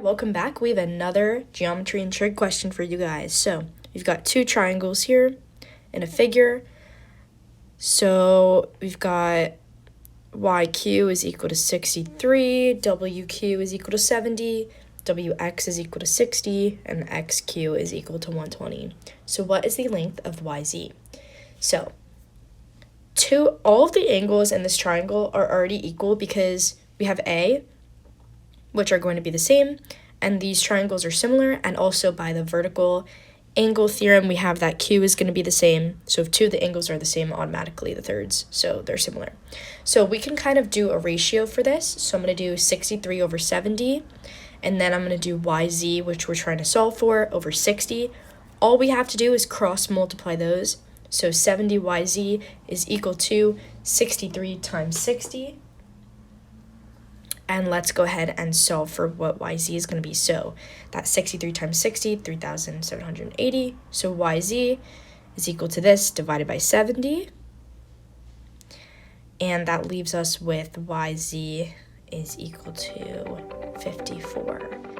Welcome back. We have another geometry and trig question for you guys. So we've got two triangles here in a figure. So we've got YQ is equal to 63, WQ is equal to 70, WX is equal to 60, and XQ is equal to 120. So what is the length of YZ? So all of the angles in this triangle are already equal because we have A, which are going to be the same, and these triangles are similar, and also by the vertical angle theorem, we have that Q is going to be the same. So if two of the angles are the same, automatically the thirds, so they're similar. So we can kind of do a ratio for this. So I'm going to do 63 over 70, and then I'm going to do YZ, which we're trying to solve for, over 60. All we have to do is cross multiply those. So 70YZ is equal to 63 times 60. And let's go ahead and solve for what YZ is going to be. So that's 63 times 60, 3,780. So YZ is equal to this divided by 70. And that leaves us with YZ is equal to 54.